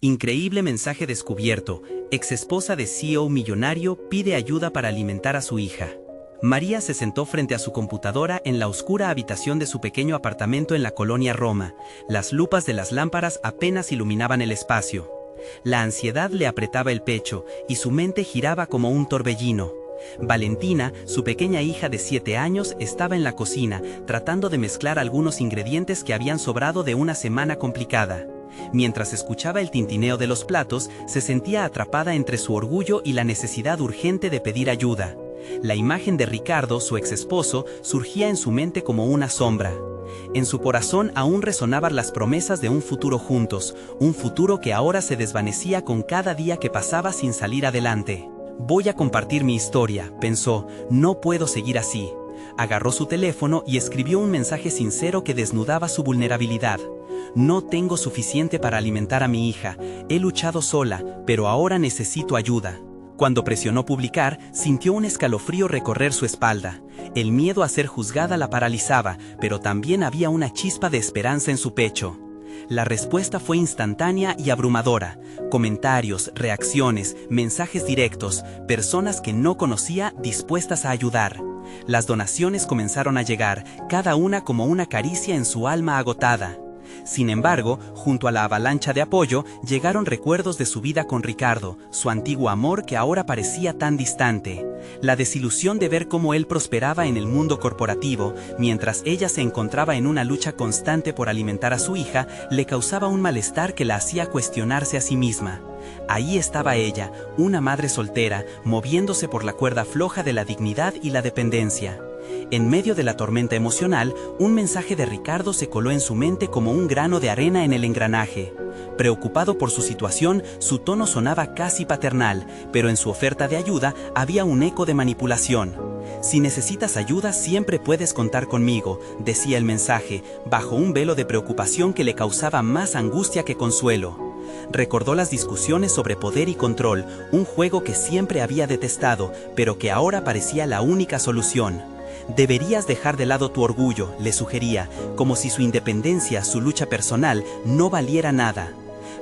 Increíble mensaje descubierto. Exesposa de CEO millonario pide ayuda para alimentar a su hija. María se sentó frente a su computadora en la oscura habitación de su pequeño apartamento en la colonia Roma. Las lupas de las lámparas apenas iluminaban el espacio. La ansiedad le apretaba el pecho y su mente giraba como un torbellino. Valentina, su pequeña hija de 7 años, estaba en la cocina, tratando de mezclar algunos ingredientes que habían sobrado de una semana complicada. Mientras escuchaba el tintineo de los platos, se sentía atrapada entre su orgullo y la necesidad urgente de pedir ayuda. La imagen de Ricardo, su ex esposo, surgía en su mente como una sombra. En su corazón aún resonaban las promesas de un futuro juntos, un futuro que ahora se desvanecía con cada día que pasaba sin salir adelante. Voy a compartir mi historia, pensó, no puedo seguir así. Agarró su teléfono y escribió un mensaje sincero que desnudaba su vulnerabilidad. No tengo suficiente para alimentar a mi hija, he luchado sola, pero ahora necesito ayuda. Cuando presionó publicar, sintió un escalofrío recorrer su espalda. El miedo a ser juzgada la paralizaba, pero también había una chispa de esperanza en su pecho. La respuesta fue instantánea y abrumadora. Comentarios, reacciones, mensajes directos, personas que no conocía dispuestas a ayudar. Las donaciones comenzaron a llegar, cada una como una caricia en su alma agotada. Sin embargo, junto a la avalancha de apoyo, llegaron recuerdos de su vida con Ricardo, su antiguo amor que ahora parecía tan distante. La desilusión de ver cómo él prosperaba en el mundo corporativo, mientras ella se encontraba en una lucha constante por alimentar a su hija, le causaba un malestar que la hacía cuestionarse a sí misma. Ahí estaba ella, una madre soltera, moviéndose por la cuerda floja de la dignidad y la dependencia. En medio de la tormenta emocional, un mensaje de Ricardo se coló en su mente como un grano de arena en el engranaje. Preocupado por su situación, su tono sonaba casi paternal, pero en su oferta de ayuda había un eco de manipulación. Si necesitas ayuda, siempre puedes contar conmigo, decía el mensaje, bajo un velo de preocupación que le causaba más angustia que consuelo. Recordó las discusiones sobre poder y control, un juego que siempre había detestado, pero que ahora parecía la única solución. Deberías dejar de lado tu orgullo, le sugería, como si su independencia, su lucha personal, no valiera nada.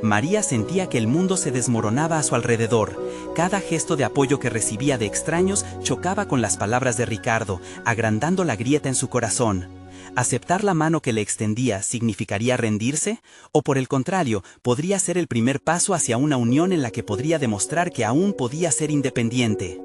María sentía que el mundo se desmoronaba a su alrededor. Cada gesto de apoyo que recibía de extraños chocaba con las palabras de Ricardo, agrandando la grieta en su corazón. ¿Aceptar la mano que le extendía significaría rendirse? ¿O por el contrario, podría ser el primer paso hacia una unión en la que podría demostrar que aún podía ser independiente?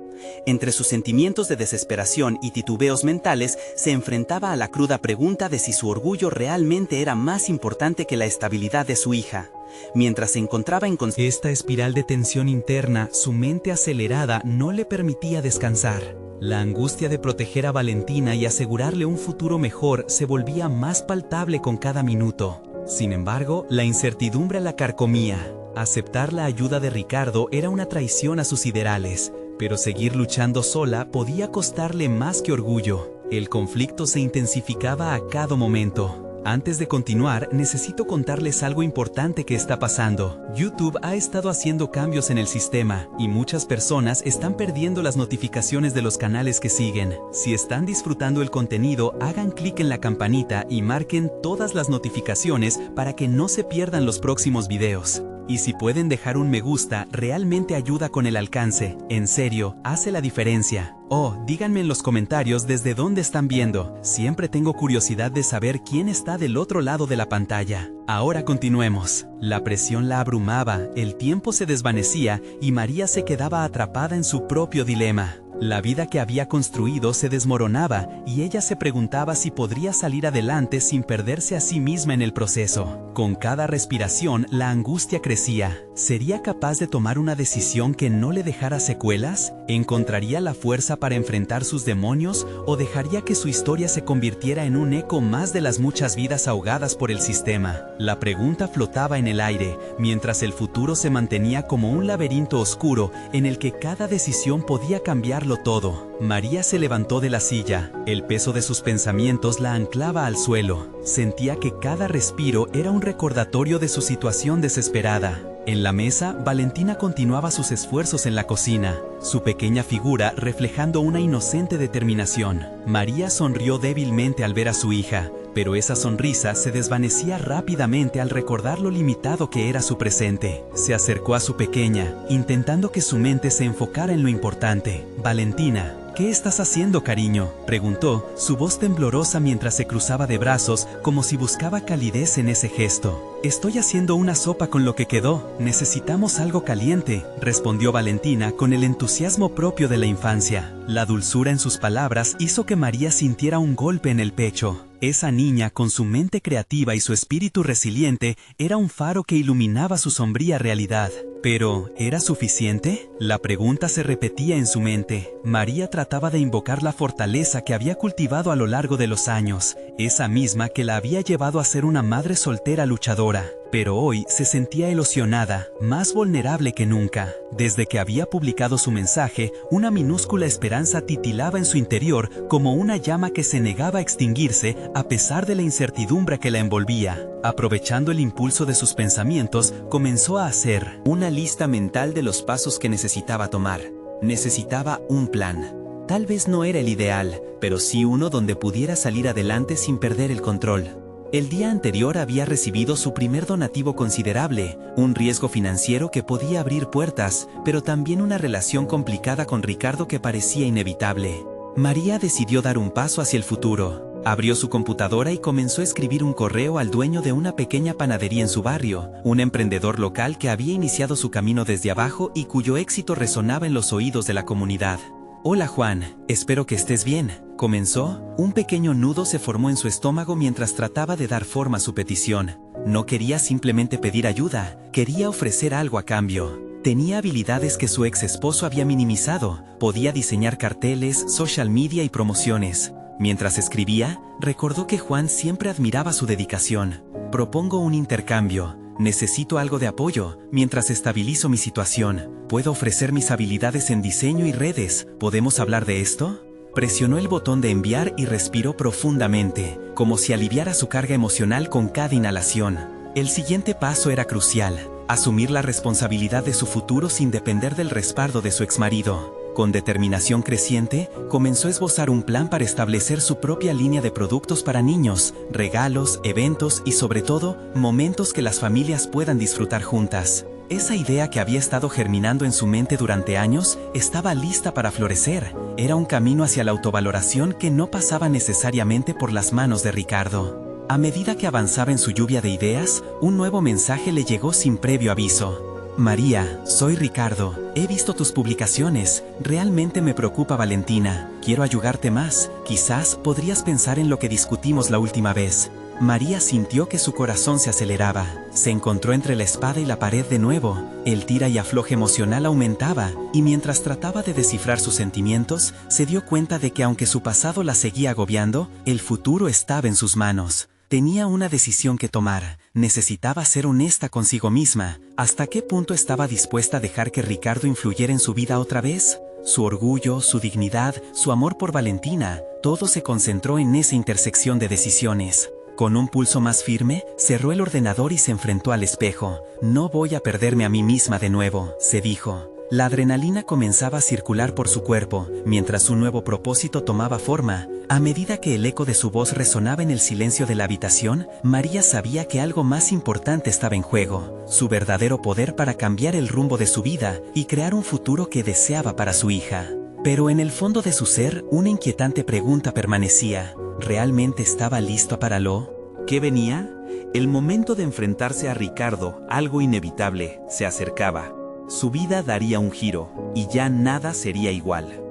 Entre sus sentimientos de desesperación y titubeos mentales, se enfrentaba a la cruda pregunta de si su orgullo realmente era más importante que la estabilidad de su hija. Mientras se encontraba en esta espiral de tensión interna, su mente acelerada no le permitía descansar. La angustia de proteger a Valentina y asegurarle un futuro mejor se volvía más palpable con cada minuto. Sin embargo, la incertidumbre la carcomía. Aceptar la ayuda de Ricardo era una traición a sus ideales, pero seguir luchando sola podía costarle más que orgullo. El conflicto se intensificaba a cada momento. Antes de continuar, necesito contarles algo importante que está pasando. YouTube ha estado haciendo cambios en el sistema, y muchas personas están perdiendo las notificaciones de los canales que siguen. Si están disfrutando el contenido, hagan clic en la campanita y marquen todas las notificaciones para que no se pierdan los próximos videos. Y si pueden dejar un me gusta, realmente ayuda con el alcance. En serio, hace la diferencia. Oh, díganme en los comentarios desde dónde están viendo. Siempre tengo curiosidad de saber quién está del otro lado de la pantalla. Ahora continuemos. La presión la abrumaba, el tiempo se desvanecía y María se quedaba atrapada en su propio dilema. La vida que había construido se desmoronaba y ella se preguntaba si podría salir adelante sin perderse a sí misma en el proceso. Con cada respiración, la angustia crecía. ¿Sería capaz de tomar una decisión que no le dejara secuelas? ¿Encontraría la fuerza para enfrentar sus demonios o dejaría que su historia se convirtiera en un eco más de las muchas vidas ahogadas por el sistema? La pregunta flotaba en el aire, mientras el futuro se mantenía como un laberinto oscuro en el que cada decisión podía cambiarlo todo. María se levantó de la silla. El peso de sus pensamientos la anclaba al suelo. Sentía que cada respiro era un recordatorio de su situación desesperada. En la mesa, Valentina continuaba sus esfuerzos en la cocina, su pequeña figura reflejando una inocente determinación. María sonrió débilmente al ver a su hija, pero esa sonrisa se desvanecía rápidamente al recordar lo limitado que era su presente. Se acercó a su pequeña, intentando que su mente se enfocara en lo importante. Valentina, ¿qué estás haciendo, cariño?, preguntó, su voz temblorosa mientras se cruzaba de brazos, como si buscaba calidez en ese gesto. Estoy haciendo una sopa con lo que quedó. Necesitamos algo caliente, respondió Valentina con el entusiasmo propio de la infancia. La dulzura en sus palabras hizo que María sintiera un golpe en el pecho. Esa niña, con su mente creativa y su espíritu resiliente, era un faro que iluminaba su sombría realidad. Pero, ¿era suficiente? La pregunta se repetía en su mente. María trataba de invocar la fortaleza que había cultivado a lo largo de los años, esa misma que la había llevado a ser una madre soltera luchadora. Pero hoy se sentía erosionada, más vulnerable que nunca. Desde que había publicado su mensaje, una minúscula esperanza titilaba en su interior como una llama que se negaba a extinguirse a pesar de la incertidumbre que la envolvía. Aprovechando el impulso de sus pensamientos, comenzó a hacer una lista mental de los pasos que necesitaba tomar. Necesitaba un plan. Tal vez no era el ideal, pero sí uno donde pudiera salir adelante sin perder el control. El día anterior había recibido su primer donativo considerable, un riesgo financiero que podía abrir puertas, pero también una relación complicada con Ricardo que parecía inevitable. María decidió dar un paso hacia el futuro. Abrió su computadora y comenzó a escribir un correo al dueño de una pequeña panadería en su barrio, un emprendedor local que había iniciado su camino desde abajo y cuyo éxito resonaba en los oídos de la comunidad. Hola Juan, espero que estés bien. Comenzó, un pequeño nudo se formó en su estómago mientras trataba de dar forma a su petición. No quería simplemente pedir ayuda, quería ofrecer algo a cambio. Tenía habilidades que su ex esposo había minimizado, podía diseñar carteles, social media y promociones. Mientras escribía, recordó que Juan siempre admiraba su dedicación. Propongo un intercambio. Necesito algo de apoyo, mientras estabilizo mi situación. Puedo ofrecer mis habilidades en diseño y redes. ¿Podemos hablar de esto? Presionó el botón de enviar y respiró profundamente, como si aliviara su carga emocional con cada inhalación. El siguiente paso era crucial: asumir la responsabilidad de su futuro sin depender del respaldo de su exmarido. Con determinación creciente, comenzó a esbozar un plan para establecer su propia línea de productos para niños, regalos, eventos y sobre todo, momentos que las familias puedan disfrutar juntas. Esa idea que había estado germinando en su mente durante años estaba lista para florecer. Era un camino hacia la autovaloración que no pasaba necesariamente por las manos de Ricardo. A medida que avanzaba en su lluvia de ideas, un nuevo mensaje le llegó sin previo aviso. María, soy Ricardo. He visto tus publicaciones. Realmente me preocupa Valentina. Quiero ayudarte más. Quizás podrías pensar en lo que discutimos la última vez. María sintió que su corazón se aceleraba. Se encontró entre la espada y la pared de nuevo. El tira y afloje emocional aumentaba, y mientras trataba de descifrar sus sentimientos, se dio cuenta de que aunque su pasado la seguía agobiando, el futuro estaba en sus manos. Tenía una decisión que tomar. Necesitaba ser honesta consigo misma. ¿Hasta qué punto estaba dispuesta a dejar que Ricardo influyera en su vida otra vez? Su orgullo, su dignidad, su amor por Valentina, todo se concentró en esa intersección de decisiones. Con un pulso más firme, cerró el ordenador y se enfrentó al espejo. No voy a perderme a mí misma de nuevo, se dijo. La adrenalina comenzaba a circular por su cuerpo, mientras un nuevo propósito tomaba forma. A medida que el eco de su voz resonaba en el silencio de la habitación, María sabía que algo más importante estaba en juego, su verdadero poder para cambiar el rumbo de su vida y crear un futuro que deseaba para su hija. Pero en el fondo de su ser, una inquietante pregunta permanecía. ¿Realmente estaba listo para lo que venía? El momento de enfrentarse a Ricardo, algo inevitable, se acercaba. Su vida daría un giro, y ya nada sería igual.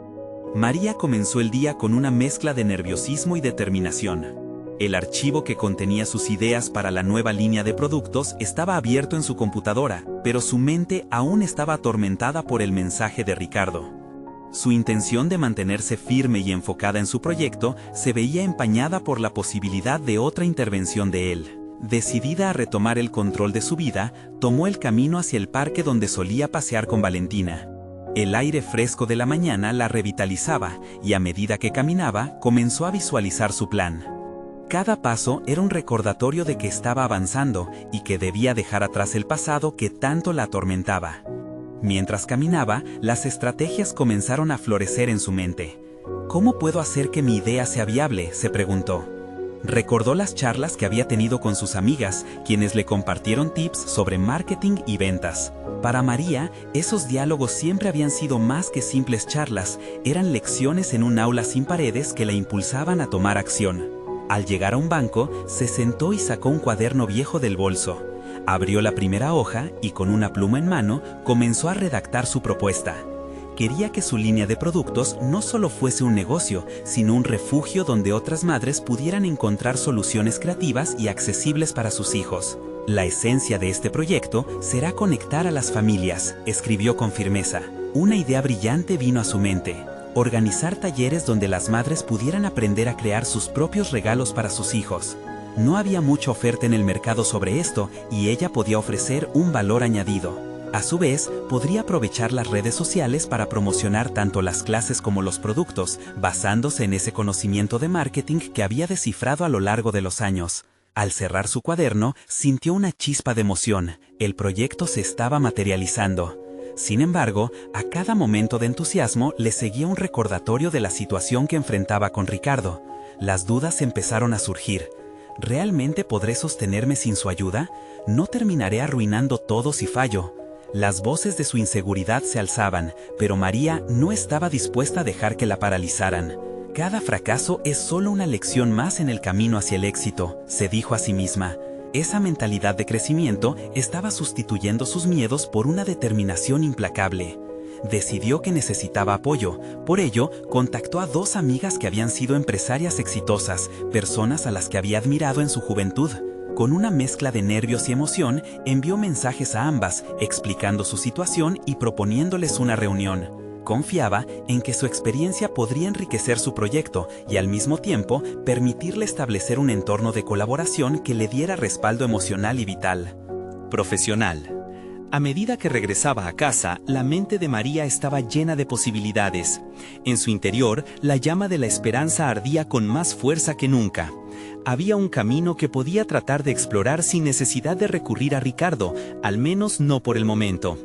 María comenzó el día con una mezcla de nerviosismo y determinación. El archivo que contenía sus ideas para la nueva línea de productos estaba abierto en su computadora, pero su mente aún estaba atormentada por el mensaje de Ricardo. Su intención de mantenerse firme y enfocada en su proyecto se veía empañada por la posibilidad de otra intervención de él. Decidida a retomar el control de su vida, tomó el camino hacia el parque donde solía pasear con Valentina. El aire fresco de la mañana la revitalizaba y a medida que caminaba, comenzó a visualizar su plan. Cada paso era un recordatorio de que estaba avanzando y que debía dejar atrás el pasado que tanto la atormentaba. Mientras caminaba, las estrategias comenzaron a florecer en su mente. ¿Cómo puedo hacer que mi idea sea viable?, se preguntó. Recordó las charlas que había tenido con sus amigas, quienes le compartieron tips sobre marketing y ventas. Para María, esos diálogos siempre habían sido más que simples charlas, eran lecciones en un aula sin paredes que la impulsaban a tomar acción. Al llegar a un banco, se sentó y sacó un cuaderno viejo del bolso. Abrió la primera hoja y con una pluma en mano comenzó a redactar su propuesta. Quería que su línea de productos no solo fuese un negocio, sino un refugio donde otras madres pudieran encontrar soluciones creativas y accesibles para sus hijos. La esencia de este proyecto será conectar a las familias, escribió con firmeza. Una idea brillante vino a su mente: organizar talleres donde las madres pudieran aprender a crear sus propios regalos para sus hijos. No había mucha oferta en el mercado sobre esto y ella podía ofrecer un valor añadido. A su vez, podría aprovechar las redes sociales para promocionar tanto las clases como los productos, basándose en ese conocimiento de marketing que había descifrado a lo largo de los años. Al cerrar su cuaderno, sintió una chispa de emoción. El proyecto se estaba materializando. Sin embargo, a cada momento de entusiasmo le seguía un recordatorio de la situación que enfrentaba con Ricardo. Las dudas empezaron a surgir. ¿Realmente podré sostenerme sin su ayuda? ¿No terminaré arruinando todo si fallo? Las voces de su inseguridad se alzaban, pero María no estaba dispuesta a dejar que la paralizaran. Cada fracaso es solo una lección más en el camino hacia el éxito, se dijo a sí misma. Esa mentalidad de crecimiento estaba sustituyendo sus miedos por una determinación implacable. Decidió que necesitaba apoyo, por ello contactó a 2 amigas que habían sido empresarias exitosas, personas a las que había admirado en su juventud. Con una mezcla de nervios y emoción, envió mensajes a ambas, explicando su situación y proponiéndoles una reunión. Confiaba en que su experiencia podría enriquecer su proyecto y al mismo tiempo permitirle establecer un entorno de colaboración que le diera respaldo emocional y vital. Profesional. A medida que regresaba a casa, la mente de María estaba llena de posibilidades. En su interior, la llama de la esperanza ardía con más fuerza que nunca. Había un camino que podía tratar de explorar sin necesidad de recurrir a Ricardo, al menos no por el momento.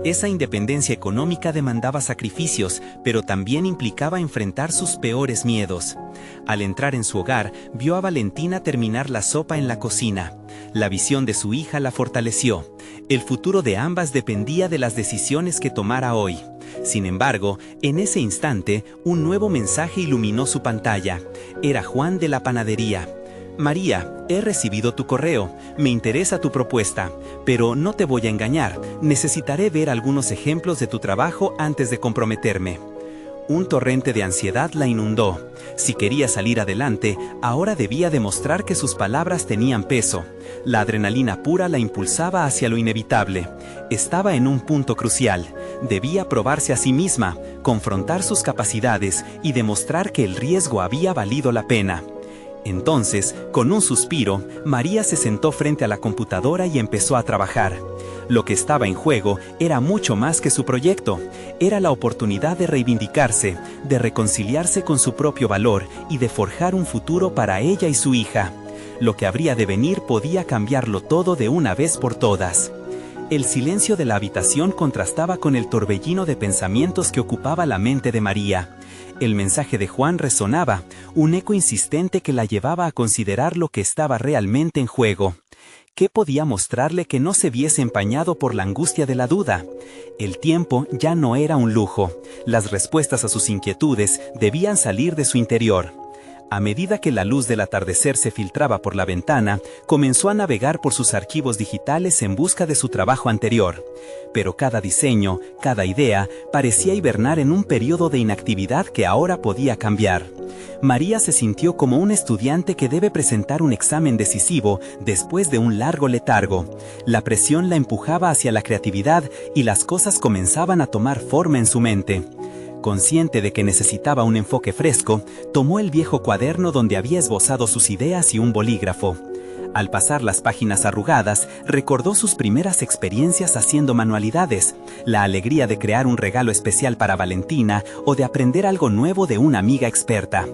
Esa independencia económica demandaba sacrificios, pero también implicaba enfrentar sus peores miedos. Al entrar en su hogar, vio a Valentina terminar la sopa en la cocina. La visión de su hija la fortaleció. El futuro de ambas dependía de las decisiones que tomara hoy. Sin embargo, en ese instante, un nuevo mensaje iluminó su pantalla. Era Juan de la panadería. María, he recibido tu correo, me interesa tu propuesta, pero no te voy a engañar, necesitaré ver algunos ejemplos de tu trabajo antes de comprometerme. Un torrente de ansiedad la inundó. Si quería salir adelante, ahora debía demostrar que sus palabras tenían peso. La adrenalina pura la impulsaba hacia lo inevitable. Estaba en un punto crucial. Debía probarse a sí misma, confrontar sus capacidades y demostrar que el riesgo había valido la pena. Entonces, con un suspiro, María se sentó frente a la computadora y empezó a trabajar. Lo que estaba en juego era mucho más que su proyecto. Era la oportunidad de reivindicarse, de reconciliarse con su propio valor y de forjar un futuro para ella y su hija. Lo que habría de venir podía cambiarlo todo de una vez por todas. El silencio de la habitación contrastaba con el torbellino de pensamientos que ocupaba la mente de María. El mensaje de Juan resonaba, un eco insistente que la llevaba a considerar lo que estaba realmente en juego. ¿Qué podía mostrarle que no se viese empañado por la angustia de la duda? El tiempo ya no era un lujo. Las respuestas a sus inquietudes debían salir de su interior. A medida que la luz del atardecer se filtraba por la ventana, comenzó a navegar por sus archivos digitales en busca de su trabajo anterior. Pero cada diseño, cada idea, parecía hibernar en un periodo de inactividad que ahora podía cambiar. María se sintió como un estudiante que debe presentar un examen decisivo después de un largo letargo. La presión la empujaba hacia la creatividad y las cosas comenzaban a tomar forma en su mente. Consciente de que necesitaba un enfoque fresco, tomó el viejo cuaderno donde había esbozado sus ideas y un bolígrafo. Al pasar las páginas arrugadas, recordó sus primeras experiencias haciendo manualidades, la alegría de crear un regalo especial para Valentina o de aprender algo nuevo de una amiga experta.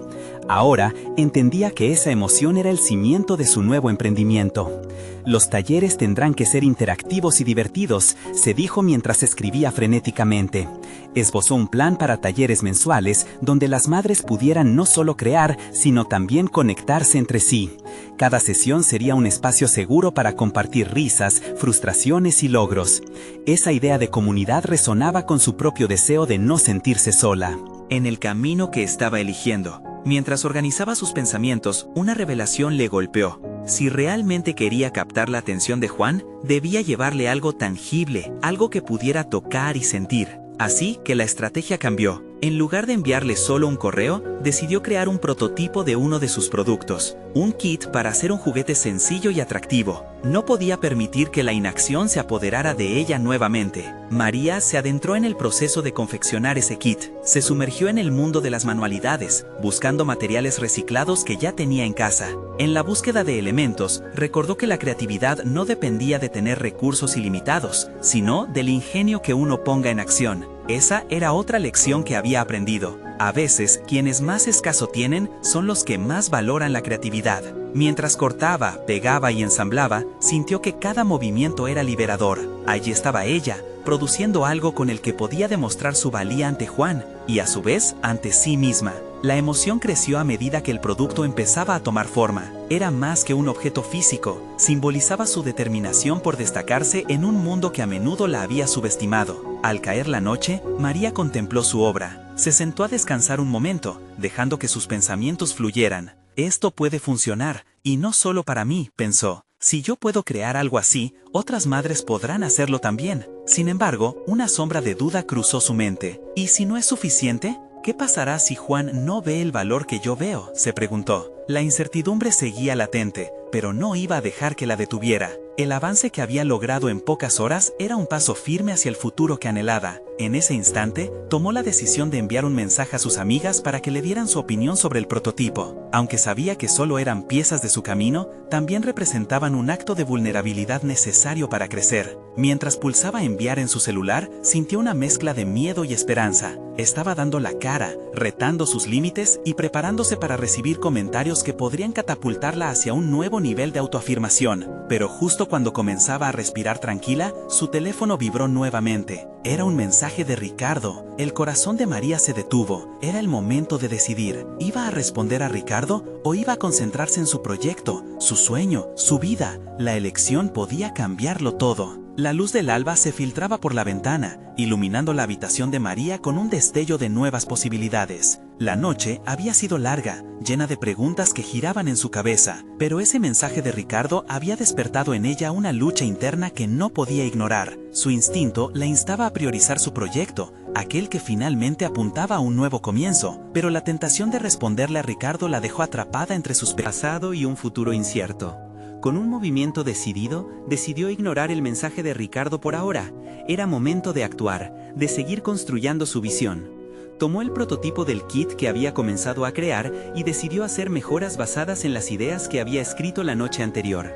Ahora entendía que esa emoción era el cimiento de su nuevo emprendimiento. Los talleres tendrán que ser interactivos y divertidos, se dijo mientras escribía frenéticamente. Esbozó un plan para talleres mensuales donde las madres pudieran no solo crear, sino también conectarse entre sí. Cada sesión sería un espacio seguro para compartir risas, frustraciones y logros. Esa idea de comunidad resonaba con su propio deseo de no sentirse sola. En el camino que estaba eligiendo, mientras organizaba sus pensamientos, una revelación le golpeó. Si realmente quería captar la atención de Juan, debía llevarle algo tangible, algo que pudiera tocar y sentir. Así que la estrategia cambió. En lugar de enviarle solo un correo, decidió crear un prototipo de uno de sus productos, un kit para hacer un juguete sencillo y atractivo. No podía permitir que la inacción se apoderara de ella nuevamente. María se adentró en el proceso de confeccionar ese kit. Se sumergió en el mundo de las manualidades, buscando materiales reciclados que ya tenía en casa. En la búsqueda de elementos, recordó que la creatividad no dependía de tener recursos ilimitados, sino del ingenio que uno ponga en acción. Esa era otra lección que había aprendido. A veces, quienes más escaso tienen son los que más valoran la creatividad. Mientras cortaba, pegaba y ensamblaba, sintió que cada movimiento era liberador. Allí estaba ella, produciendo algo con el que podía demostrar su valía ante Juan, y a su vez ante sí misma. La emoción creció a medida que el producto empezaba a tomar forma. Era más que un objeto físico, simbolizaba su determinación por destacarse en un mundo que a menudo la había subestimado. Al caer la noche, María contempló su obra. Se sentó a descansar un momento, dejando que sus pensamientos fluyeran. Esto puede funcionar, y no solo para mí, pensó. Si yo puedo crear algo así, otras madres podrán hacerlo también. Sin embargo, una sombra de duda cruzó su mente. ¿Y si no es suficiente? ¿Qué pasará si Juan no ve el valor que yo veo?, se preguntó. La incertidumbre seguía latente, pero no iba a dejar que la detuviera. El avance que había logrado en pocas horas era un paso firme hacia el futuro que anhelaba. En ese instante, tomó la decisión de enviar un mensaje a sus amigas para que le dieran su opinión sobre el prototipo. Aunque sabía que solo eran piezas de su camino, también representaban un acto de vulnerabilidad necesario para crecer. Mientras pulsaba enviar en su celular, sintió una mezcla de miedo y esperanza. Estaba dando la cara, retando sus límites y preparándose para recibir comentarios que podrían catapultarla hacia un nuevo nivel de autoafirmación. Pero justo cuando comenzaba a respirar tranquila, su teléfono vibró nuevamente. Era un mensaje de Ricardo. El corazón de María se detuvo. Era el momento de decidir. ¿Iba a responder a Ricardo o iba a concentrarse en su proyecto, su sueño, su vida? La elección podía cambiarlo todo. La luz del alba se filtraba por la ventana, iluminando la habitación de María con un destello de nuevas posibilidades. La noche había sido larga, llena de preguntas que giraban en su cabeza, pero ese mensaje de Ricardo había despertado en ella una lucha interna que no podía ignorar. Su instinto la instaba a priorizar su proyecto, aquel que finalmente apuntaba a un nuevo comienzo, pero la tentación de responderle a Ricardo la dejó atrapada entre sus pasado y un futuro incierto. Con un movimiento decidido, decidió ignorar el mensaje de Ricardo por ahora. Era momento de actuar, de seguir construyendo su visión. Tomó el prototipo del kit que había comenzado a crear y decidió hacer mejoras basadas en las ideas que había escrito la noche anterior.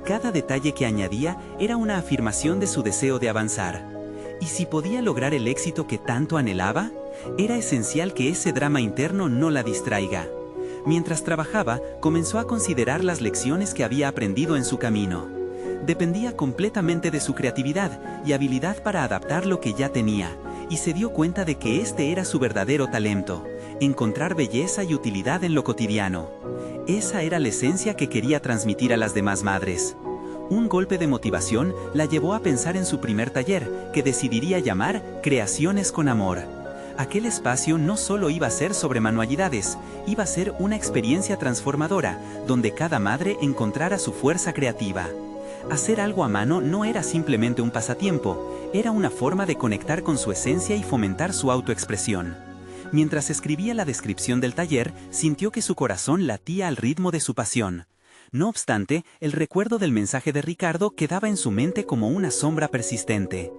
Cada detalle que añadía era una afirmación de su deseo de avanzar. ¿Y si podía lograr el éxito que tanto anhelaba? Era esencial que ese drama interno no la distraiga. Mientras trabajaba, comenzó a considerar las lecciones que había aprendido en su camino. Dependía completamente de su creatividad y habilidad para adaptar lo que ya tenía, y se dio cuenta de que este era su verdadero talento, encontrar belleza y utilidad en lo cotidiano. Esa era la esencia que quería transmitir a las demás madres. Un golpe de motivación la llevó a pensar en su primer taller, que decidiría llamar Creaciones con Amor. Aquel espacio no solo iba a ser sobre manualidades, iba a ser una experiencia transformadora, donde cada madre encontrara su fuerza creativa. Hacer algo a mano no era simplemente un pasatiempo, era una forma de conectar con su esencia y fomentar su autoexpresión. Mientras escribía la descripción del taller, sintió que su corazón latía al ritmo de su pasión. No obstante, el recuerdo del mensaje de Ricardo quedaba en su mente como una sombra persistente.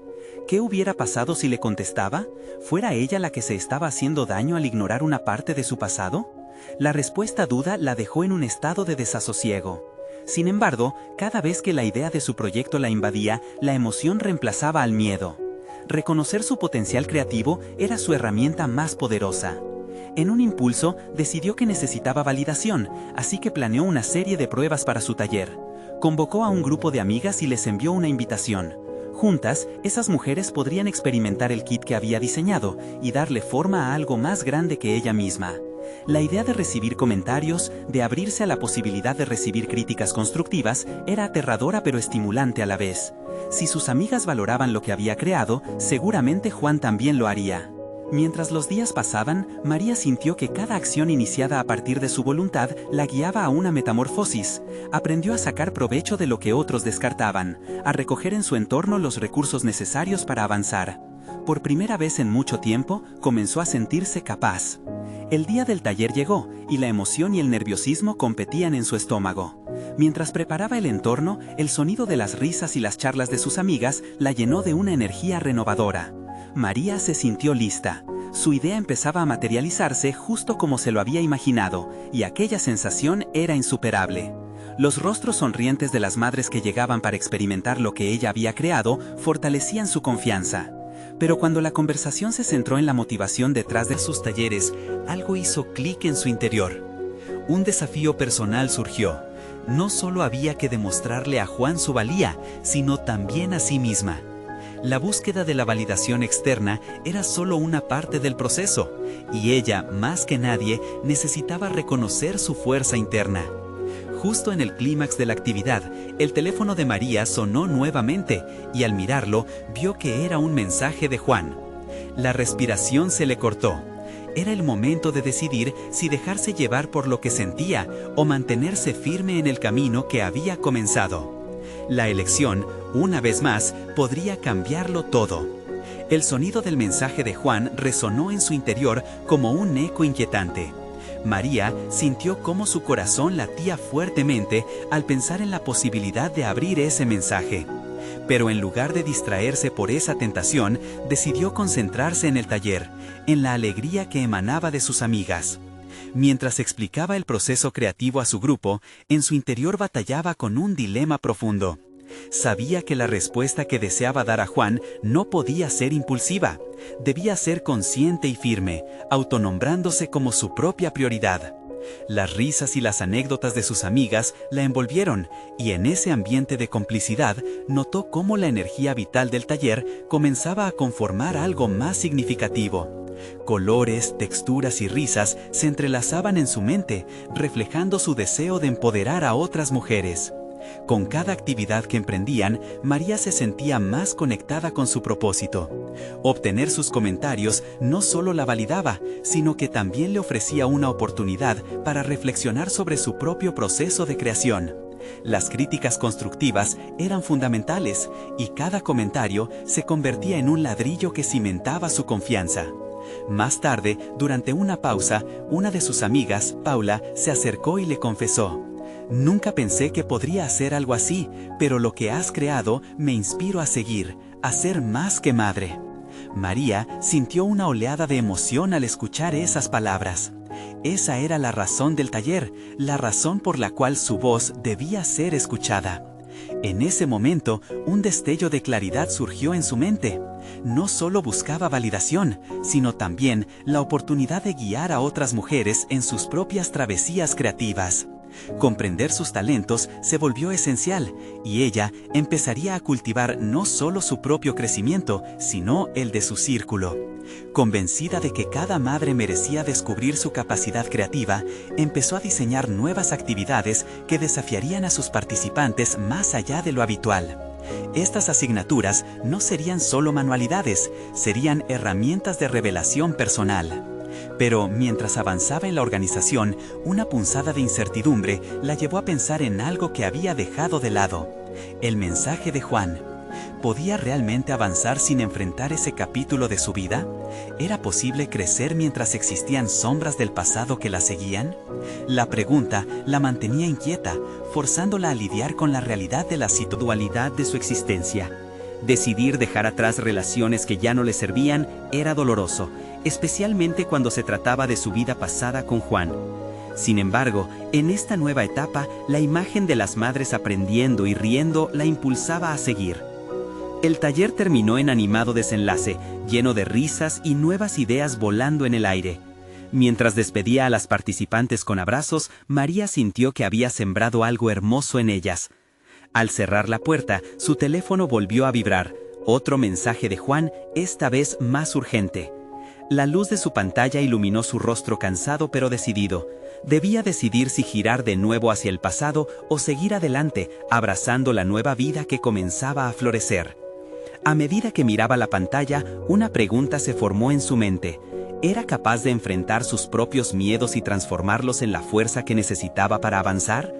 ¿Qué hubiera pasado si le contestaba? ¿Fuera ella la que se estaba haciendo daño al ignorar una parte de su pasado? La respuesta duda la dejó en un estado de desasosiego. Sin embargo, cada vez que la idea de su proyecto la invadía, la emoción reemplazaba al miedo. Reconocer su potencial creativo era su herramienta más poderosa. En un impulso, decidió que necesitaba validación, así que planeó una serie de pruebas para su taller. Convocó a un grupo de amigas y les envió una invitación. Juntas, esas mujeres podrían experimentar el kit que había diseñado y darle forma a algo más grande que ella misma. La idea de recibir comentarios, de abrirse a la posibilidad de recibir críticas constructivas, era aterradora pero estimulante a la vez. Si sus amigas valoraban lo que había creado, seguramente Juan también lo haría. Mientras los días pasaban, María sintió que cada acción iniciada a partir de su voluntad la guiaba a una metamorfosis. Aprendió a sacar provecho de lo que otros descartaban, a recoger en su entorno los recursos necesarios para avanzar. Por primera vez en mucho tiempo, comenzó a sentirse capaz. El día del taller llegó, y la emoción y el nerviosismo competían en su estómago. Mientras preparaba el entorno, el sonido de las risas y las charlas de sus amigas la llenó de una energía renovadora. María se sintió lista. Su idea empezaba a materializarse justo como se lo había imaginado, y aquella sensación era insuperable. Los rostros sonrientes de las madres que llegaban para experimentar lo que ella había creado fortalecían su confianza. Pero cuando la conversación se centró en la motivación detrás de sus talleres, algo hizo clic en su interior. Un desafío personal surgió. No solo había que demostrarle a Juan su valía, sino también a sí misma. La búsqueda de la validación externa era solo una parte del proceso, y ella, más que nadie, necesitaba reconocer su fuerza interna. Justo en el clímax de la actividad, el teléfono de María sonó nuevamente, y al mirarlo, vio que era un mensaje de Juan. La respiración se le cortó. Era el momento de decidir si dejarse llevar por lo que sentía o mantenerse firme en el camino que había comenzado. La elección, una vez más, podría cambiarlo todo. El sonido del mensaje de Juan resonó en su interior como un eco inquietante. María sintió cómo su corazón latía fuertemente al pensar en la posibilidad de abrir ese mensaje. Pero en lugar de distraerse por esa tentación, decidió concentrarse en el taller, en la alegría que emanaba de sus amigas. Mientras explicaba el proceso creativo a su grupo, en su interior batallaba con un dilema profundo. Sabía que la respuesta que deseaba dar a Juan no podía ser impulsiva. Debía ser consciente y firme, autonombrándose como su propia prioridad. Las risas y las anécdotas de sus amigas la envolvieron, y en ese ambiente de complicidad notó cómo la energía vital del taller comenzaba a conformar algo más significativo. Colores, texturas y risas se entrelazaban en su mente, reflejando su deseo de empoderar a otras mujeres. Con cada actividad que emprendían, María se sentía más conectada con su propósito. Obtener sus comentarios no solo la validaba, sino que también le ofrecía una oportunidad para reflexionar sobre su propio proceso de creación. Las críticas constructivas eran fundamentales, y cada comentario se convertía en un ladrillo que cimentaba su confianza. Más tarde, durante una pausa, una de sus amigas, Paula, se acercó y le confesó: «Nunca pensé que podría hacer algo así, pero lo que has creado me inspiró a seguir, a ser más que madre». María sintió una oleada de emoción al escuchar esas palabras. Esa era la razón del taller, la razón por la cual su voz debía ser escuchada. En ese momento, un destello de claridad surgió en su mente. No solo buscaba validación, sino también la oportunidad de guiar a otras mujeres en sus propias travesías creativas. Comprender sus talentos se volvió esencial, y ella empezaría a cultivar no solo su propio crecimiento, sino el de su círculo. Convencida de que cada madre merecía descubrir su capacidad creativa, empezó a diseñar nuevas actividades que desafiarían a sus participantes más allá de lo habitual. Estas asignaturas no serían solo manualidades, serían herramientas de revelación personal. Pero mientras avanzaba en la organización, una punzada de incertidumbre la llevó a pensar en algo que había dejado de lado: el mensaje de Juan. ¿Podía realmente avanzar sin enfrentar ese capítulo de su vida? ¿Era posible crecer mientras existían sombras del pasado que la seguían? La pregunta la mantenía inquieta, forzándola a lidiar con la realidad de la dualidad de su existencia. Decidir dejar atrás relaciones que ya no le servían era doloroso, especialmente cuando se trataba de su vida pasada con Juan. Sin embargo, en esta nueva etapa, la imagen de las madres aprendiendo y riendo la impulsaba a seguir. El taller terminó en animado desenlace, lleno de risas y nuevas ideas volando en el aire. Mientras despedía a las participantes con abrazos, María sintió que había sembrado algo hermoso en ellas. Al cerrar la puerta, su teléfono volvió a vibrar. Otro mensaje de Juan, esta vez más urgente. La luz de su pantalla iluminó su rostro cansado pero decidido. Debía decidir si girar de nuevo hacia el pasado o seguir adelante, abrazando la nueva vida que comenzaba a florecer. A medida que miraba la pantalla, una pregunta se formó en su mente. ¿Era capaz de enfrentar sus propios miedos y transformarlos en la fuerza que necesitaba para avanzar?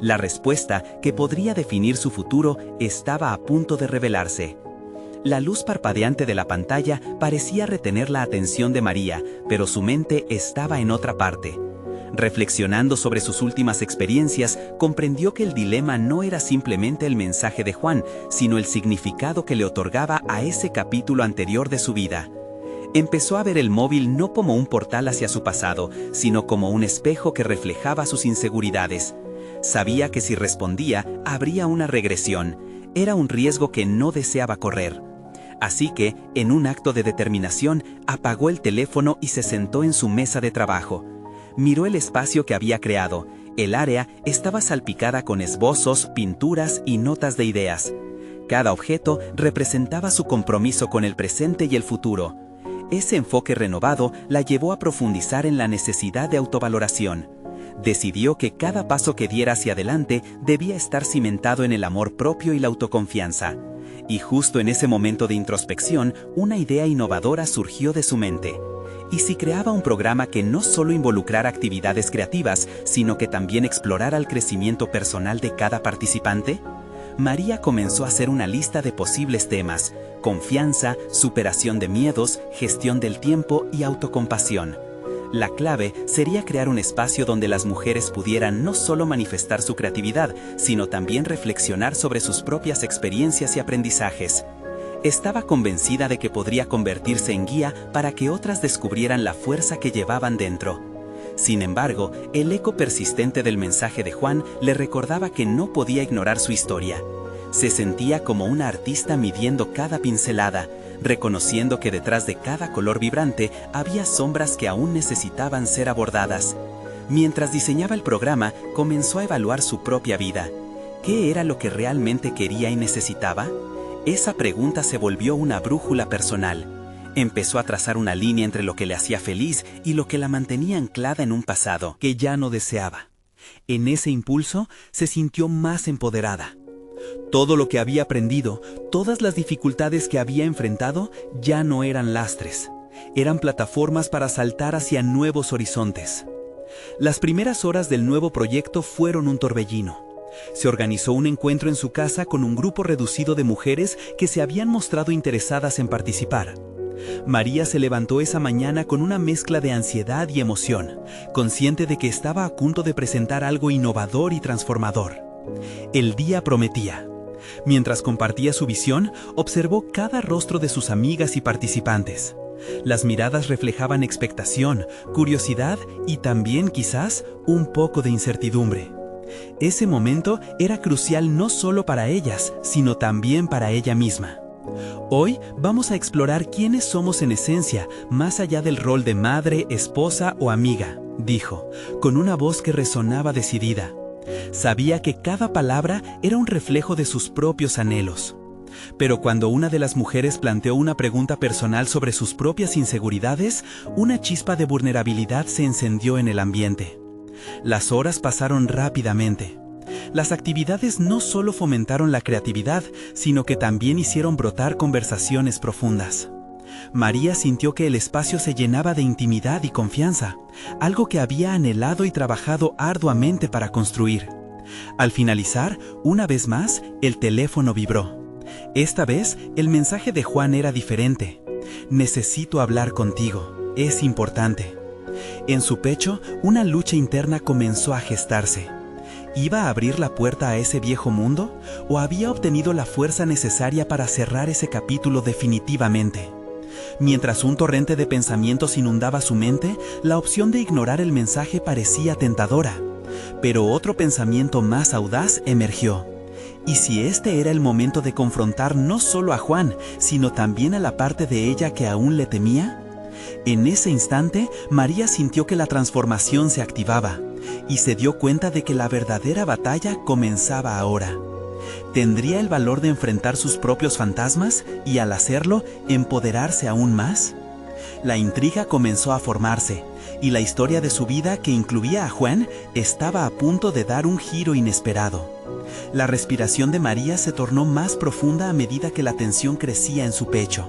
La respuesta, que podría definir su futuro, estaba a punto de revelarse. La luz parpadeante de la pantalla parecía retener la atención de María, pero su mente estaba en otra parte. Reflexionando sobre sus últimas experiencias, comprendió que el dilema no era simplemente el mensaje de Juan, sino el significado que le otorgaba a ese capítulo anterior de su vida. Empezó a ver el móvil no como un portal hacia su pasado, sino como un espejo que reflejaba sus inseguridades. Sabía que si respondía, habría una regresión. Era un riesgo que no deseaba correr. Así que, en un acto de determinación, apagó el teléfono y se sentó en su mesa de trabajo. Miró el espacio que había creado. El área estaba salpicada con esbozos, pinturas y notas de ideas. Cada objeto representaba su compromiso con el presente y el futuro. Ese enfoque renovado la llevó a profundizar en la necesidad de autovaloración. Decidió que cada paso que diera hacia adelante debía estar cimentado en el amor propio y la autoconfianza. Y justo en ese momento de introspección, una idea innovadora surgió de su mente. ¿Y si creaba un programa que no solo involucrara actividades creativas, sino que también explorara el crecimiento personal de cada participante? María comenzó a hacer una lista de posibles temas: confianza, superación de miedos, gestión del tiempo y autocompasión. La clave sería crear un espacio donde las mujeres pudieran no solo manifestar su creatividad, sino también reflexionar sobre sus propias experiencias y aprendizajes. Estaba convencida de que podría convertirse en guía para que otras descubrieran la fuerza que llevaban dentro. Sin embargo, el eco persistente del mensaje de Juan le recordaba que no podía ignorar su historia. Se sentía como una artista midiendo cada pincelada, reconociendo que detrás de cada color vibrante había sombras que aún necesitaban ser abordadas. Mientras diseñaba el programa, comenzó a evaluar su propia vida. ¿Qué era lo que realmente quería y necesitaba? Esa pregunta se volvió una brújula personal. Empezó a trazar una línea entre lo que le hacía feliz y lo que la mantenía anclada en un pasado que ya no deseaba. En ese impulso se sintió más empoderada. Todo lo que había aprendido, todas las dificultades que había enfrentado, ya no eran lastres. Eran plataformas para saltar hacia nuevos horizontes. Las primeras horas del nuevo proyecto fueron un torbellino. Se organizó un encuentro en su casa con un grupo reducido de mujeres que se habían mostrado interesadas en participar. María se levantó esa mañana con una mezcla de ansiedad y emoción, consciente de que estaba a punto de presentar algo innovador y transformador. El día prometía. Mientras compartía su visión, observó cada rostro de sus amigas y participantes. Las miradas reflejaban expectación, curiosidad y también, quizás, un poco de incertidumbre. Ese momento era crucial no solo para ellas, sino también para ella misma. Hoy vamos a explorar quiénes somos en esencia, más allá del rol de madre, esposa o amiga, dijo, con una voz que resonaba decidida. Sabía que cada palabra era un reflejo de sus propios anhelos. Pero cuando una de las mujeres planteó una pregunta personal sobre sus propias inseguridades, una chispa de vulnerabilidad se encendió en el ambiente. Las horas pasaron rápidamente. Las actividades no solo fomentaron la creatividad, sino que también hicieron brotar conversaciones profundas. María sintió que el espacio se llenaba de intimidad y confianza, algo que había anhelado y trabajado arduamente para construir. Al finalizar, una vez más, el teléfono vibró. Esta vez, el mensaje de Juan era diferente. Necesito hablar contigo, es importante. En su pecho, una lucha interna comenzó a gestarse. ¿Iba a abrir la puerta a ese viejo mundo? ¿O había obtenido la fuerza necesaria para cerrar ese capítulo definitivamente? Mientras un torrente de pensamientos inundaba su mente, la opción de ignorar el mensaje parecía tentadora. Pero otro pensamiento más audaz emergió. ¿Y si este era el momento de confrontar no solo a Juan, sino también a la parte de ella que aún le temía? En ese instante, María sintió que la transformación se activaba, y se dio cuenta de que la verdadera batalla comenzaba ahora. ¿Tendría el valor de enfrentar sus propios fantasmas y, al hacerlo, empoderarse aún más? La intriga comenzó a formarse, y la historia de su vida, que incluía a Juan, estaba a punto de dar un giro inesperado. La respiración de María se tornó más profunda a medida que la tensión crecía en su pecho.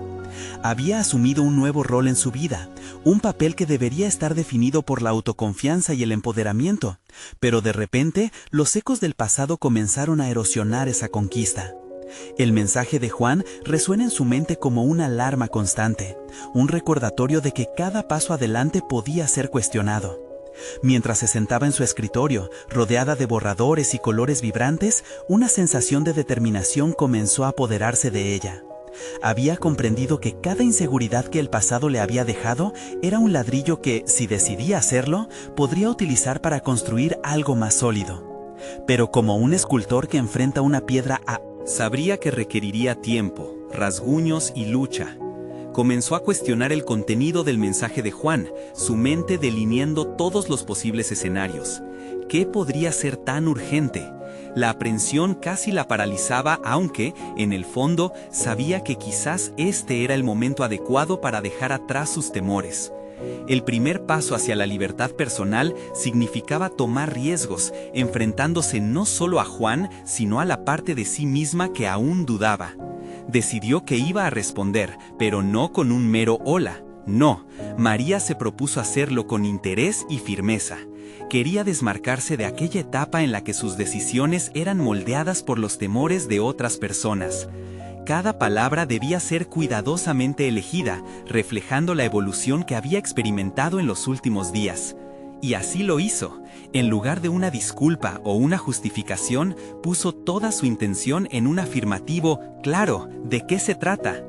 Había asumido un nuevo rol en su vida, un papel que debería estar definido por la autoconfianza y el empoderamiento, pero de repente los ecos del pasado comenzaron a erosionar esa conquista. El mensaje de Juan resuena en su mente como una alarma constante, un recordatorio de que cada paso adelante podía ser cuestionado. Mientras se sentaba en su escritorio, rodeada de borradores y colores vibrantes, una sensación de determinación comenzó a apoderarse de ella. Había comprendido que cada inseguridad que el pasado le había dejado era un ladrillo que, si decidía hacerlo, podría utilizar para construir algo más sólido. Pero como un escultor que enfrenta una piedra sabría que requeriría tiempo, rasguños y lucha. Comenzó a cuestionar el contenido del mensaje de Juan, su mente delineando todos los posibles escenarios. ¿Qué podría ser tan urgente? La aprensión casi la paralizaba, aunque, en el fondo, sabía que quizás este era el momento adecuado para dejar atrás sus temores. El primer paso hacia la libertad personal significaba tomar riesgos, enfrentándose no solo a Juan, sino a la parte de sí misma que aún dudaba. Decidió que iba a responder, pero no con un mero hola. No, María se propuso hacerlo con interés y firmeza. Quería desmarcarse de aquella etapa en la que sus decisiones eran moldeadas por los temores de otras personas. Cada palabra debía ser cuidadosamente elegida, reflejando la evolución que había experimentado en los últimos días. Y así lo hizo. En lugar de una disculpa o una justificación, puso toda su intención en un afirmativo claro. ¿De qué se trata?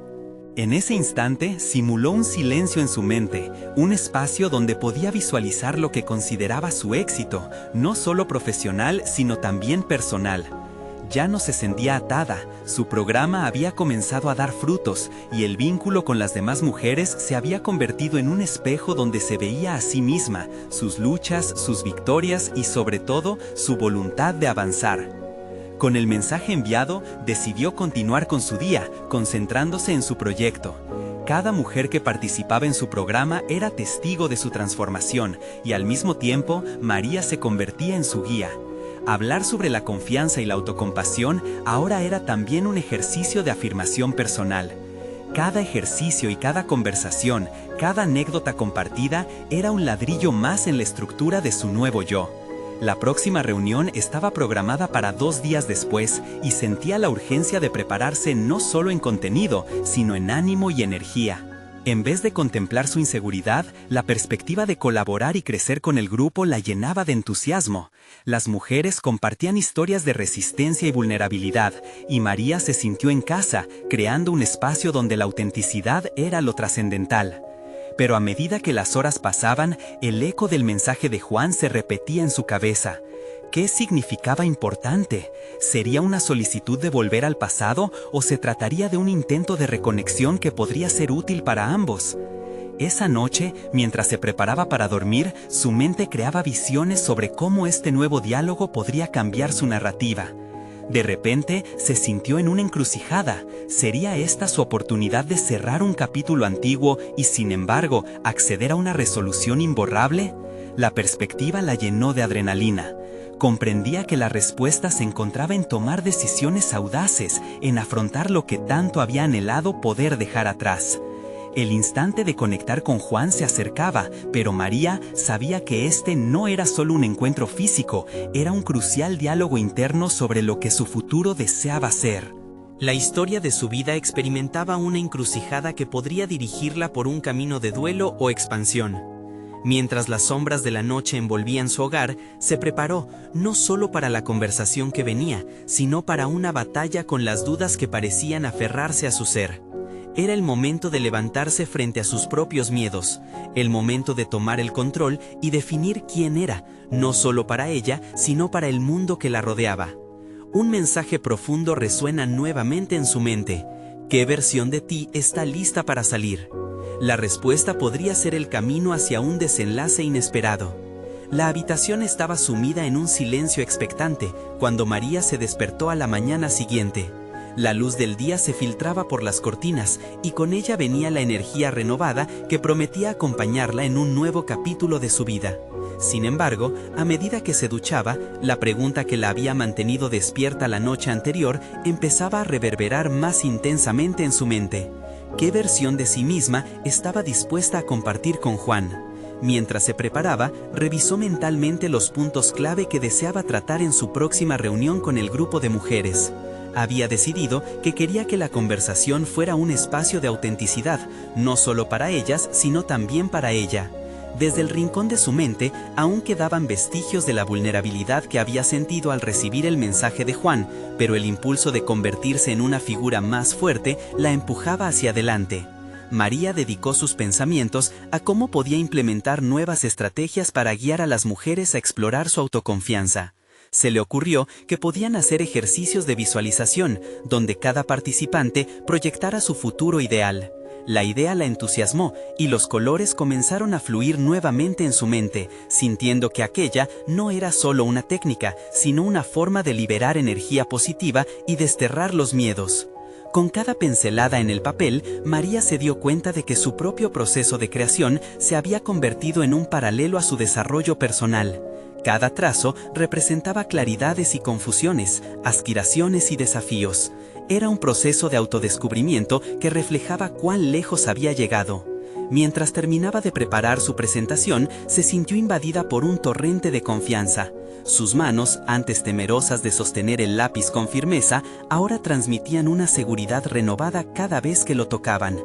En ese instante, simuló un silencio en su mente, un espacio donde podía visualizar lo que consideraba su éxito, no solo profesional, sino también personal. Ya no se sentía atada, su programa había comenzado a dar frutos, y el vínculo con las demás mujeres se había convertido en un espejo donde se veía a sí misma, sus luchas, sus victorias y sobre todo, su voluntad de avanzar. Con el mensaje enviado, decidió continuar con su día, concentrándose en su proyecto. Cada mujer que participaba en su programa era testigo de su transformación, y al mismo tiempo, María se convertía en su guía. Hablar sobre la confianza y la autocompasión ahora era también un ejercicio de afirmación personal. Cada ejercicio y cada conversación, cada anécdota compartida era un ladrillo más en la estructura de su nuevo yo. La próxima reunión estaba programada para 2 días después y sentía la urgencia de prepararse no solo en contenido, sino en ánimo y energía. En vez de contemplar su inseguridad, la perspectiva de colaborar y crecer con el grupo la llenaba de entusiasmo. Las mujeres compartían historias de resistencia y vulnerabilidad, y María se sintió en casa, creando un espacio donde la autenticidad era lo trascendental. Pero a medida que las horas pasaban, el eco del mensaje de Juan se repetía en su cabeza. ¿Qué significaba importante? ¿Sería una solicitud de volver al pasado o se trataría de un intento de reconexión que podría ser útil para ambos? Esa noche, mientras se preparaba para dormir, su mente creaba visiones sobre cómo este nuevo diálogo podría cambiar su narrativa. De repente, se sintió en una encrucijada. ¿Sería esta su oportunidad de cerrar un capítulo antiguo y, sin embargo, acceder a una resolución imborrable? La perspectiva la llenó de adrenalina. Comprendía que la respuesta se encontraba en tomar decisiones audaces, en afrontar lo que tanto había anhelado poder dejar atrás. El instante de conectar con Juan se acercaba, pero María sabía que este no era solo un encuentro físico, era un crucial diálogo interno sobre lo que su futuro deseaba ser. La historia de su vida experimentaba una encrucijada que podría dirigirla por un camino de duelo o expansión. Mientras las sombras de la noche envolvían su hogar, se preparó no solo para la conversación que venía, sino para una batalla con las dudas que parecían aferrarse a su ser. Era el momento de levantarse frente a sus propios miedos, el momento de tomar el control y definir quién era, no solo para ella, sino para el mundo que la rodeaba. Un mensaje profundo resuena nuevamente en su mente. ¿Qué versión de ti está lista para salir? La respuesta podría ser el camino hacia un desenlace inesperado. La habitación estaba sumida en un silencio expectante cuando María se despertó a la mañana siguiente. La luz del día se filtraba por las cortinas y con ella venía la energía renovada que prometía acompañarla en un nuevo capítulo de su vida. Sin embargo, a medida que se duchaba, la pregunta que la había mantenido despierta la noche anterior empezaba a reverberar más intensamente en su mente. ¿Qué versión de sí misma estaba dispuesta a compartir con Juan? Mientras se preparaba, revisó mentalmente los puntos clave que deseaba tratar en su próxima reunión con el grupo de mujeres. Había decidido que quería que la conversación fuera un espacio de autenticidad, no solo para ellas, sino también para ella. Desde el rincón de su mente aún quedaban vestigios de la vulnerabilidad que había sentido al recibir el mensaje de Juan, pero el impulso de convertirse en una figura más fuerte la empujaba hacia adelante. María dedicó sus pensamientos a cómo podía implementar nuevas estrategias para guiar a las mujeres a explorar su autoconfianza. Se le ocurrió que podían hacer ejercicios de visualización, donde cada participante proyectara su futuro ideal. La idea la entusiasmó y los colores comenzaron a fluir nuevamente en su mente, sintiendo que aquella no era solo una técnica, sino una forma de liberar energía positiva y desterrar los miedos. Con cada pincelada en el papel, María se dio cuenta de que su propio proceso de creación se había convertido en un paralelo a su desarrollo personal. Cada trazo representaba claridades y confusiones, aspiraciones y desafíos. Era un proceso de autodescubrimiento que reflejaba cuán lejos había llegado. Mientras terminaba de preparar su presentación, se sintió invadida por un torrente de confianza. Sus manos, antes temerosas de sostener el lápiz con firmeza, ahora transmitían una seguridad renovada cada vez que lo tocaban.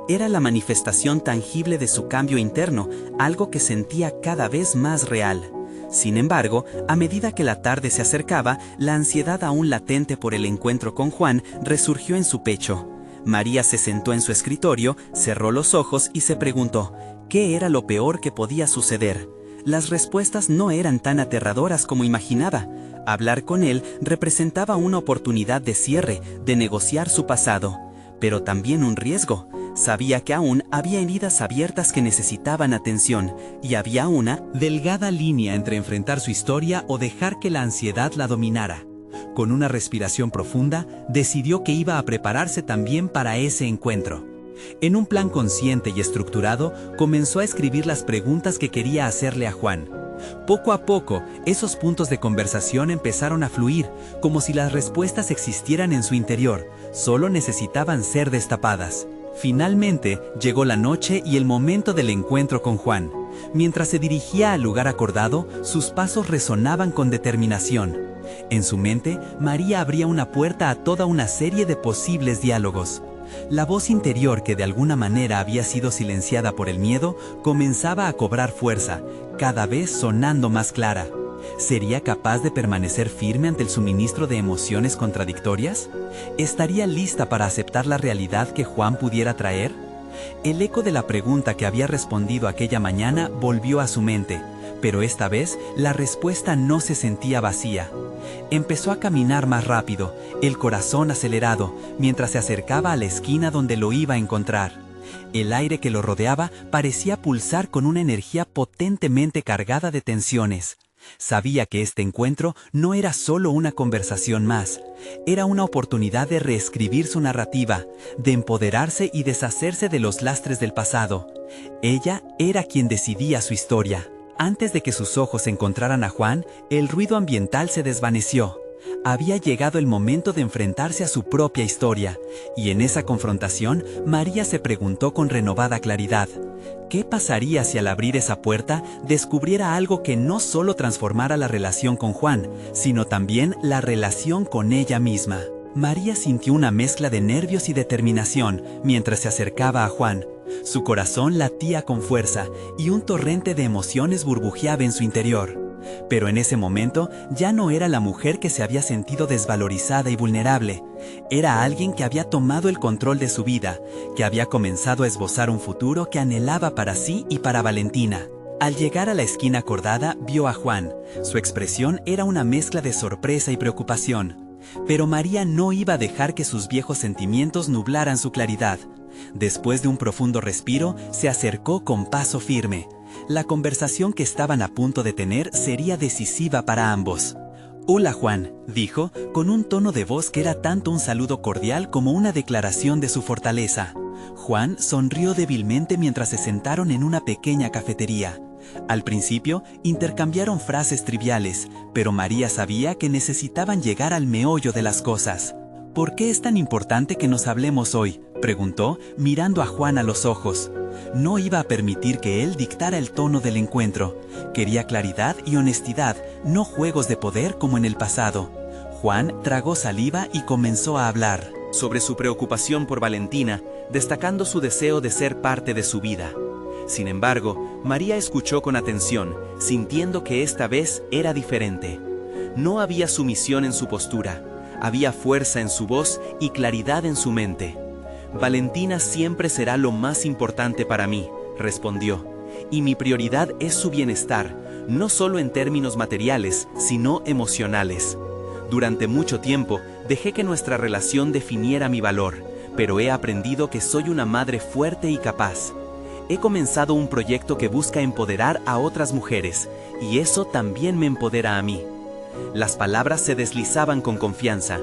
Era la manifestación tangible de su cambio interno, algo que sentía cada vez más real. Sin embargo, a medida que la tarde se acercaba, la ansiedad aún latente por el encuentro con Juan resurgió en su pecho. María se sentó en su escritorio, cerró los ojos y se preguntó, ¿qué era lo peor que podía suceder? Las respuestas no eran tan aterradoras como imaginaba. Hablar con él representaba una oportunidad de cierre, de negociar su pasado, pero también un riesgo. Sabía que aún había heridas abiertas que necesitaban atención, y había una delgada línea entre enfrentar su historia o dejar que la ansiedad la dominara. Con una respiración profunda, decidió que iba a prepararse también para ese encuentro. En un plan consciente y estructurado, comenzó a escribir las preguntas que quería hacerle a Juan. Poco a poco, esos puntos de conversación empezaron a fluir, como si las respuestas existieran en su interior, solo necesitaban ser destapadas. Finalmente, llegó la noche y el momento del encuentro con Juan. Mientras se dirigía al lugar acordado, sus pasos resonaban con determinación. En su mente, María abría una puerta a toda una serie de posibles diálogos. La voz interior que de alguna manera había sido silenciada por el miedo, comenzaba a cobrar fuerza, cada vez sonando más clara. ¿Sería capaz de permanecer firme ante el suministro de emociones contradictorias? ¿Estaría lista para aceptar la realidad que Juan pudiera traer? El eco de la pregunta que había respondido aquella mañana volvió a su mente, pero esta vez la respuesta no se sentía vacía. Empezó a caminar más rápido, el corazón acelerado, mientras se acercaba a la esquina donde lo iba a encontrar. El aire que lo rodeaba parecía pulsar con una energía potentemente cargada de tensiones. Sabía que este encuentro no era solo una conversación más, era una oportunidad de reescribir su narrativa, de empoderarse y deshacerse de los lastres del pasado. Ella era quien decidía su historia. Antes de que sus ojos encontraran a Juan, el ruido ambiental se desvaneció. Había llegado el momento de enfrentarse a su propia historia, y en esa confrontación, María se preguntó con renovada claridad, ¿qué pasaría si al abrir esa puerta descubriera algo que no solo transformara la relación con Juan, sino también la relación con ella misma? María sintió una mezcla de nervios y determinación mientras se acercaba a Juan. Su corazón latía con fuerza y un torrente de emociones burbujeaba en su interior. Pero en ese momento ya no era la mujer que se había sentido desvalorizada y vulnerable. Era alguien que había tomado el control de su vida, que había comenzado a esbozar un futuro que anhelaba para sí y para Valentina. Al llegar a la esquina acordada, vio a Juan. Su expresión era una mezcla de sorpresa y preocupación. Pero María no iba a dejar que sus viejos sentimientos nublaran su claridad. Después de un profundo respiro, se acercó con paso firme. La conversación que estaban a punto de tener sería decisiva para ambos. «Hola, Juan», dijo, con un tono de voz que era tanto un saludo cordial como una declaración de su fortaleza. Juan sonrió débilmente mientras se sentaron en una pequeña cafetería. Al principio, intercambiaron frases triviales, pero María sabía que necesitaban llegar al meollo de las cosas. «¿Por qué es tan importante que nos hablemos hoy?», preguntó, mirando a Juan a los ojos. No iba a permitir que él dictara el tono del encuentro. Quería claridad y honestidad, no juegos de poder como en el pasado. Juan tragó saliva y comenzó a hablar sobre su preocupación por Valentina, destacando su deseo de ser parte de su vida. Sin embargo, María escuchó con atención, sintiendo que esta vez era diferente. No había sumisión en su postura, había fuerza en su voz y claridad en su mente. «Valentina siempre será lo más importante para mí», respondió, «y mi prioridad es su bienestar, no solo en términos materiales, sino emocionales. Durante mucho tiempo, dejé que nuestra relación definiera mi valor, pero he aprendido que soy una madre fuerte y capaz. He comenzado un proyecto que busca empoderar a otras mujeres, y eso también me empodera a mí». Las palabras se deslizaban con confianza.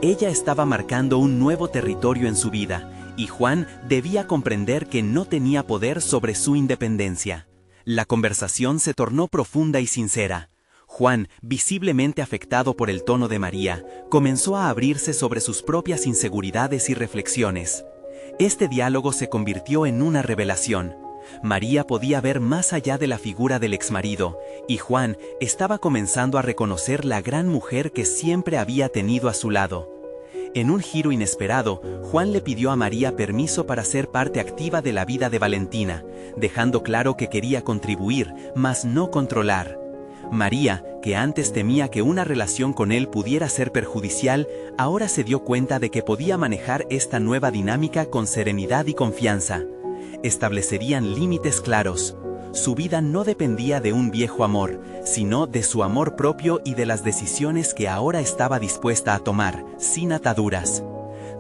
Ella estaba marcando un nuevo territorio en su vida, y Juan debía comprender que no tenía poder sobre su independencia. La conversación se tornó profunda y sincera. Juan, visiblemente afectado por el tono de María, comenzó a abrirse sobre sus propias inseguridades y reflexiones. Este diálogo se convirtió en una revelación. María podía ver más allá de la figura del exmarido, y Juan estaba comenzando a reconocer la gran mujer que siempre había tenido a su lado. En un giro inesperado, Juan le pidió a María permiso para ser parte activa de la vida de Valentina, dejando claro que quería contribuir, mas no controlar. María, que antes temía que una relación con él pudiera ser perjudicial, ahora se dio cuenta de que podía manejar esta nueva dinámica con serenidad y confianza. Establecerían límites claros. Su vida no dependía de un viejo amor, sino de su amor propio y de las decisiones que ahora estaba dispuesta a tomar, sin ataduras.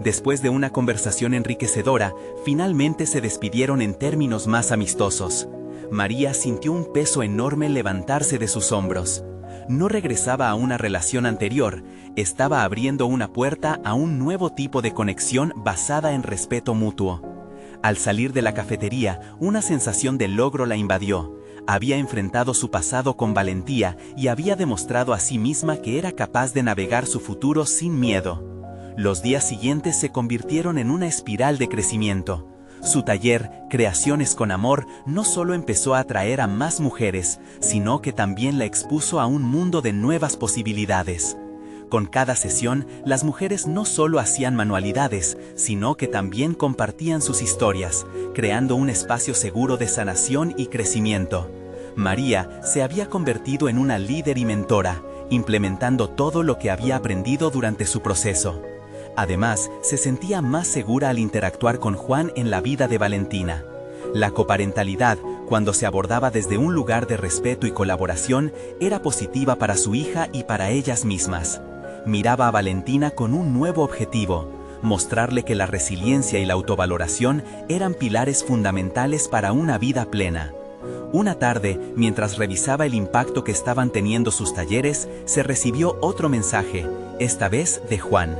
Después de una conversación enriquecedora, finalmente se despidieron en términos más amistosos. María sintió un peso enorme levantarse de sus hombros. No regresaba a una relación anterior, estaba abriendo una puerta a un nuevo tipo de conexión basada en respeto mutuo. Al salir de la cafetería, una sensación de logro la invadió. Había enfrentado su pasado con valentía y había demostrado a sí misma que era capaz de navegar su futuro sin miedo. Los días siguientes se convirtieron en una espiral de crecimiento. Su taller, Creaciones con Amor, no solo empezó a atraer a más mujeres, sino que también la expuso a un mundo de nuevas posibilidades. Con cada sesión, las mujeres no solo hacían manualidades, sino que también compartían sus historias, creando un espacio seguro de sanación y crecimiento. María se había convertido en una líder y mentora, implementando todo lo que había aprendido durante su proceso. Además, se sentía más segura al interactuar con Juan en la vida de Valentina. La coparentalidad, cuando se abordaba desde un lugar de respeto y colaboración, era positiva para su hija y para ellas mismas. Miraba a Valentina con un nuevo objetivo: mostrarle que la resiliencia y la autovaloración eran pilares fundamentales para una vida plena. Una tarde, mientras revisaba el impacto que estaban teniendo sus talleres, se recibió otro mensaje, esta vez de Juan.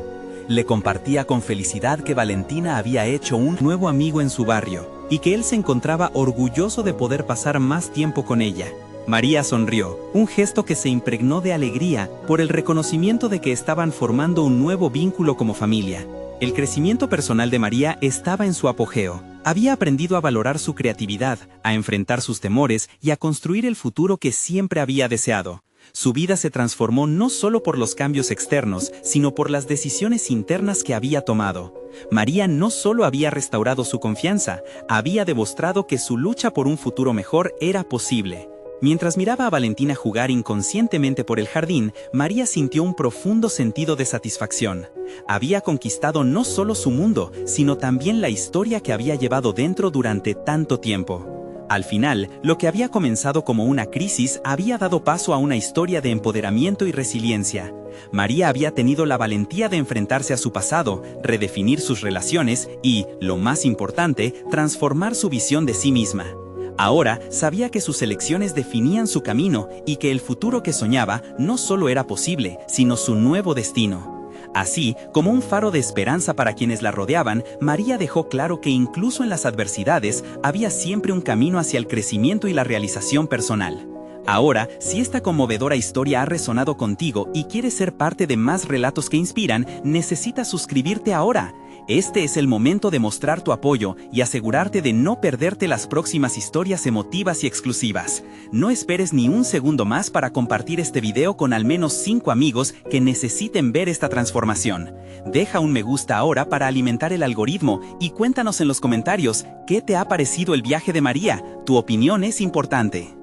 Le compartía con felicidad que Valentina había hecho un nuevo amigo en su barrio, y que él se encontraba orgulloso de poder pasar más tiempo con ella. María sonrió, un gesto que se impregnó de alegría por el reconocimiento de que estaban formando un nuevo vínculo como familia. El crecimiento personal de María estaba en su apogeo. Había aprendido a valorar su creatividad, a enfrentar sus temores y a construir el futuro que siempre había deseado. Su vida se transformó no solo por los cambios externos, sino por las decisiones internas que había tomado. María no solo había restaurado su confianza, había demostrado que su lucha por un futuro mejor era posible. Mientras miraba a Valentina jugar inconscientemente por el jardín, María sintió un profundo sentido de satisfacción. Había conquistado no solo su mundo, sino también la historia que había llevado dentro durante tanto tiempo. Al final, lo que había comenzado como una crisis había dado paso a una historia de empoderamiento y resiliencia. María había tenido la valentía de enfrentarse a su pasado, redefinir sus relaciones y, lo más importante, transformar su visión de sí misma. Ahora sabía que sus elecciones definían su camino y que el futuro que soñaba no solo era posible, sino su nuevo destino. Así, como un faro de esperanza para quienes la rodeaban, María dejó claro que incluso en las adversidades había siempre un camino hacia el crecimiento y la realización personal. Ahora, si esta conmovedora historia ha resonado contigo y quieres ser parte de más relatos que inspiran, necesitas suscribirte ahora. Este es el momento de mostrar tu apoyo y asegurarte de no perderte las próximas historias emotivas y exclusivas. No esperes ni un segundo más para compartir este video con al menos 5 amigos que necesiten ver esta transformación. Deja un me gusta ahora para alimentar el algoritmo y cuéntanos en los comentarios qué te ha parecido el viaje de María. Tu opinión es importante.